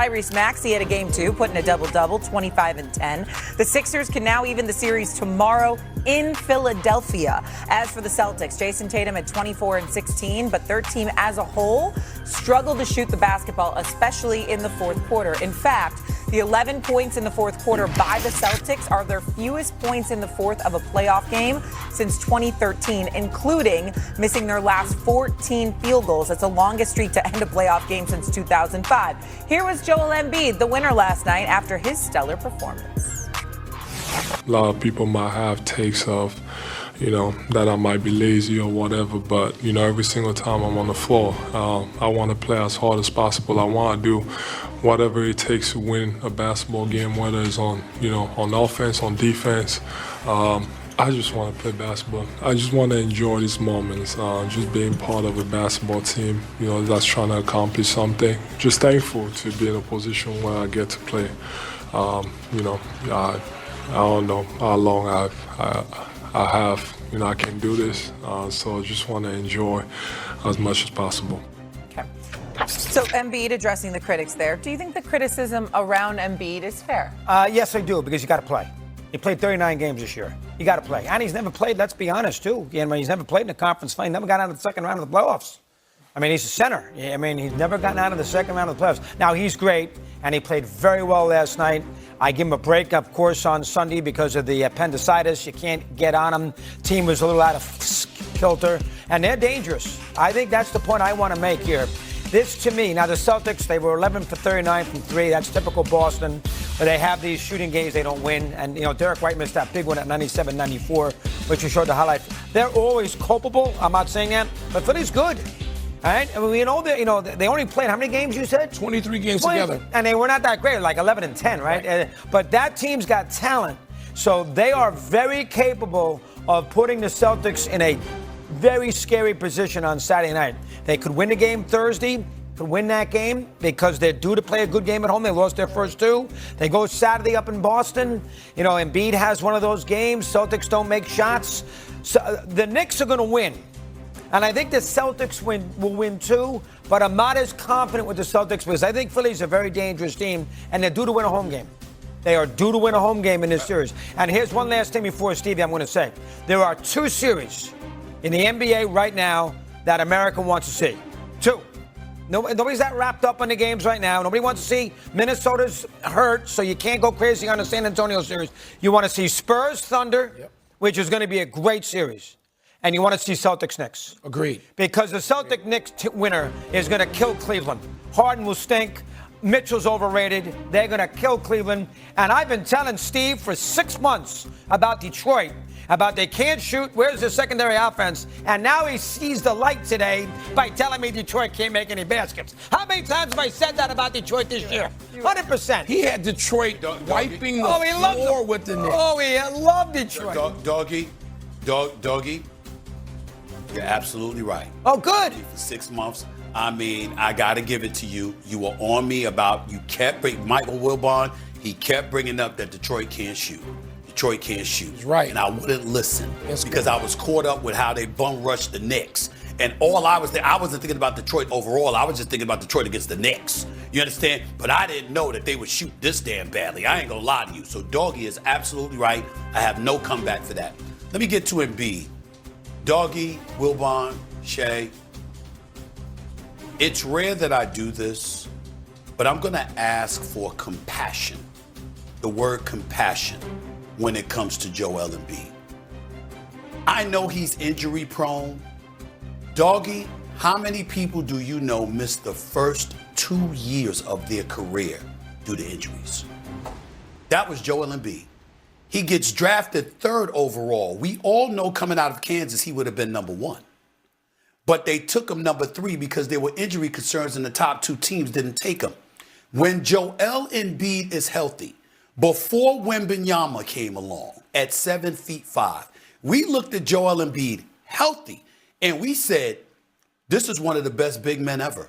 Tyrese Maxey had a game 2, putting a double-double, 25 and 10. The Sixers can now even the series tomorrow in Philadelphia. As for the Celtics, Jason Tatum at 24 and 16, but their team as a whole struggled to shoot the basketball, especially in the fourth quarter. In fact, the 11 points in the fourth quarter by the Celtics are their fewest points in the fourth of a playoff game since 2013, including missing their last 14 field goals. That's the longest streak to end a playoff game since 2005. Here was Joel Embiid, the winner last night, after his stellar performance. A lot of people might have takes of, that I might be lazy or whatever, but, every single time I'm on the floor, I want to play as hard as possible. I want to do whatever it takes to win a basketball game, whether it's on offense, on defense. I just want to play basketball. I just want to enjoy these moments, just being part of a basketball team, that's trying to accomplish something. Just thankful to be in a position where I get to play. I don't know how long I have, I can do this. So I just want to enjoy as much as possible. Okay. So Embiid addressing the critics there. Do you think the criticism around Embiid is fair? Yes, I do, because you got to play. He played 39 games this year. You got to play. And he's never played, let's be honest, too. He's never played in the conference final. He never got out of the second round of the playoffs. He's a center. He's never gotten out of the second round of the playoffs. Now, he's great, and he played very well last night. I give him a break, of course, on Sunday because of the appendicitis. You can't get on him. Team was a little out of kilter, and they're dangerous. I think that's the point I want to make here. This, to me, now the Celtics, they were 11 for 39 from 3. That's typical Boston. But they have these shooting games they don't win. And, Derek White missed that big one at 97-94, which you showed the highlight. They're always culpable. I'm not saying that. But Philly's good. All right? They only played how many games, you said? 23 games together. And they were not that great, like 11 and 10, right? But that team's got talent. So they are very capable of putting the Celtics in a very scary position on Saturday night. They could win the game Thursday, could win that game because they're due to play a good game at home. They lost their first 2. They go Saturday up in Boston. Embiid has one of those games. Celtics don't make shots. So the Knicks are going to win. And I think the Celtics will win too, but I'm not as confident with the Celtics because I think Philly's a very dangerous team, and they're due to win a home game. They are due to win a home game in this series. And here's one last thing before Stevie I'm going to say. There are 2 series in the NBA right now that America wants to see. 2. Nobody's that wrapped up on the games right now. Nobody wants to see Minnesota's hurt, so you can't go crazy on the San Antonio series. You want to see Spurs Thunder, which is going to be a great series. And you want to see Celtics Knicks. Agreed. Because the Celtic Knicks winner is going to kill Cleveland. Harden will stink. Mitchell's overrated. They're going to kill Cleveland. And I've been telling Steve for 6 months about Detroit, about they can't shoot. Where's the secondary offense? And now he sees the light today by telling me Detroit can't make any baskets. How many times have I said that about Detroit this year? 100%. He had Detroit wiping the floor with the Knicks. Oh, he loved Detroit. Doggy. You're absolutely right. Oh, good. For 6 months. I got to give it to you. You were on me about, you kept bringing, Michael Wilbon, he kept bringing up that Detroit can't shoot. Detroit can't shoot. That's right. And I wouldn't listen because I was caught up with how they bum rushed the Knicks. And I wasn't thinking about Detroit overall. I was just thinking about Detroit against the Knicks. You understand? But I didn't know that they would shoot this damn badly. I ain't going to lie to you. So Doggy is absolutely right. I have no comeback for that. Let me get to Embiid. Doggy, Wilbon, Shay. It's rare that I do this, but I'm going to ask for compassion. The word compassion when it comes to Joel Embiid. I know he's injury prone. Doggy, how many people do you know missed the first 2 years of their career due to injuries? That was Joel Embiid. He gets drafted 3rd overall. We all know coming out of Kansas, he would have been number 1. But they took him number 3 because there were injury concerns and the top 2 teams didn't take him. When Joel Embiid is healthy, before Wembanyama came along at 7'5", we looked at Joel Embiid healthy and we said, this is one of the best big men ever.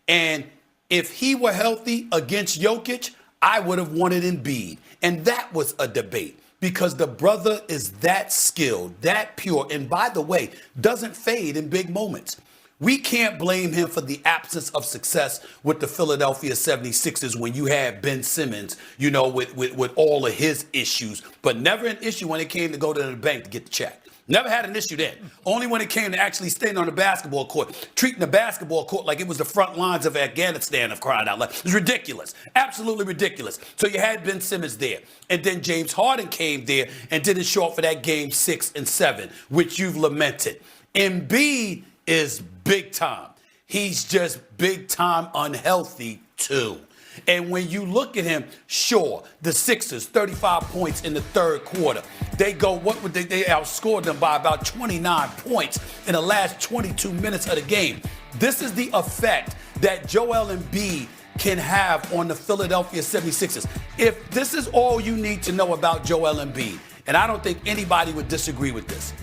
And if he were healthy against Jokic, I would have wanted Embiid. And that was a debate because the brother is that skilled, that pure, and by the way, doesn't fade in big moments. We can't blame him for the absence of success with the Philadelphia 76ers when you had Ben Simmons, with all of his issues, but never an issue when it came to go to the bank to get the check. Never had an issue then. Only when it came to actually staying on the basketball court, treating the basketball court like it was the front lines of Afghanistan, of crying out loud. It was ridiculous. Absolutely ridiculous. So you had Ben Simmons there. And then James Harden came there and didn't show up for that game 6 and 7, which you've lamented. Embiid is big time. He's just big time unhealthy too. And when you look at him, sure, the Sixers, 35 points in the third quarter. They outscored them by about 29 points in the last 22 minutes of the game. This is the effect that Joel Embiid can have on the Philadelphia 76ers. If this is all you need to know about Joel Embiid, and I don't think anybody would disagree with this,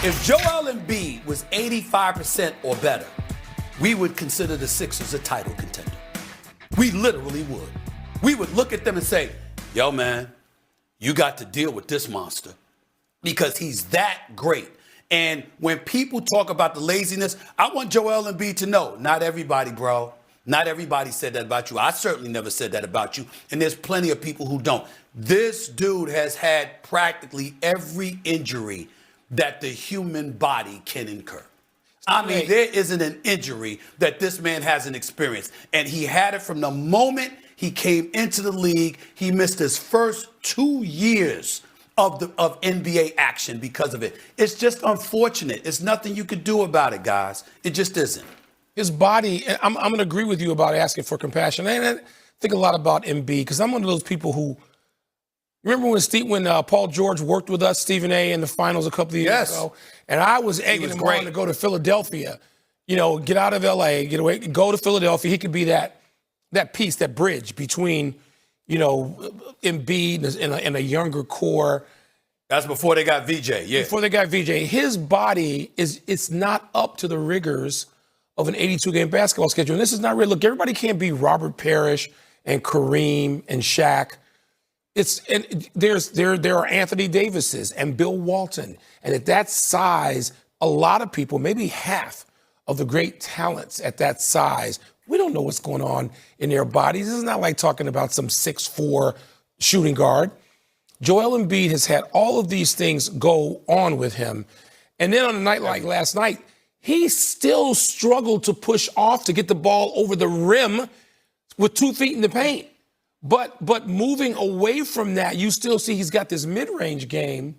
if Joel Embiid was 85% or better, we would consider the Sixers a title contender. We literally would. We would look at them and say, yo, man, you got to deal with this monster because he's that great. And when people talk about the laziness, I want Joel Embiid to know, not everybody, bro. Not everybody said that about you. I certainly never said that about you. And there's plenty of people who don't. This dude has had practically every injury that the human body can incur. I mean, there isn't an injury that this man hasn't experienced. And he had it from the moment he came into the league. He missed his first 2 years of NBA action because of it. It's just unfortunate. It's nothing you could do about it, guys. It just isn't. His body, I'm going to agree with you about asking for compassion. And I think a lot about Embiid because I'm one of those people who, remember when Paul George worked with us, Stephen A., in the finals a couple of years ago? And I was egging him on to go to Philadelphia, get out of L.A., get away, go to Philadelphia. He could be that piece, that bridge between, Embiid and a younger core. That's before they got VJ, yeah. Before they got VJ. His body it's not up to the rigors of an 82-game basketball schedule. And this is not real. Look, everybody can't be Robert Parrish and Kareem and Shaq. There are Anthony Davises and Bill Walton. And at that size, a lot of people, maybe half of the great talents at that size, we don't know what's going on in their bodies. This is not like talking about some 6'4" shooting guard. Joel Embiid has had all of these things go on with him. And then on a night like last night, he still struggled to push off to get the ball over the rim with 2 feet in the paint. But moving away from that, you still see he's got this mid-range game.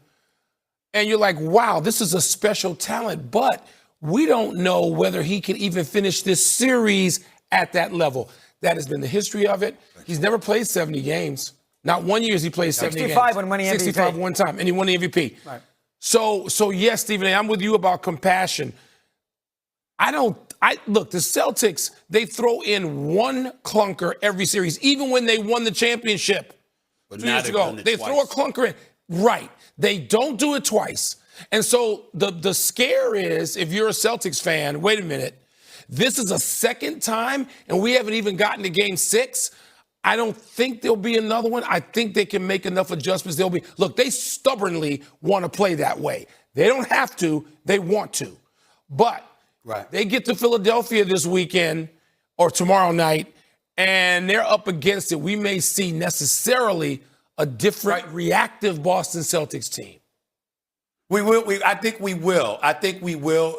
And you're like, wow, this is a special talent. But we don't know whether he can even finish this series at that level. That has been the history of it. He's never played 70 games. Not 1 year has he played 70 games. 65 when winning MVP. 65 one time, and he won the MVP. Right. So yes, Stephen A., I'm with you about compassion. Look, the Celtics, they throw in one clunker every series, even when they won the championship 2 years ago. They throw a clunker in. Right. They don't do it twice. And so the scare is, if you're a Celtics fan, wait a minute, this is a second time, and we haven't even gotten to game 6. I don't think there'll be another one. I think they can make enough adjustments. Look, they stubbornly want to play that way. They don't have to. They want to. But they get to Philadelphia this weekend or tomorrow night, and they're up against it. We may see necessarily a different reactive Boston Celtics team. We will. I think we will.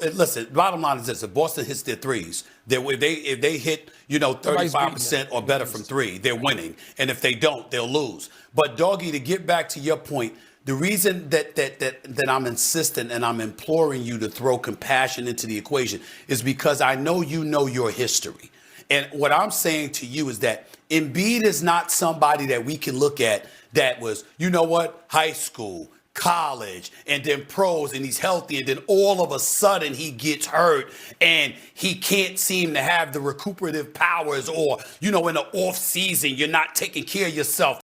Listen, bottom line is this: if Boston hits their threes, if they hit 35% or better from 3, they're winning. And if they don't, they'll lose. But Doggy, to get back to your point, the reason that I'm insistent and I'm imploring you to throw compassion into the equation is because I know you know your history. And what I'm saying to you is that Embiid is not somebody that we can look at that was, high school, college, and then pros, and he's healthy, and then all of a sudden he gets hurt and he can't seem to have the recuperative powers, or in the off season you're not taking care of yourself.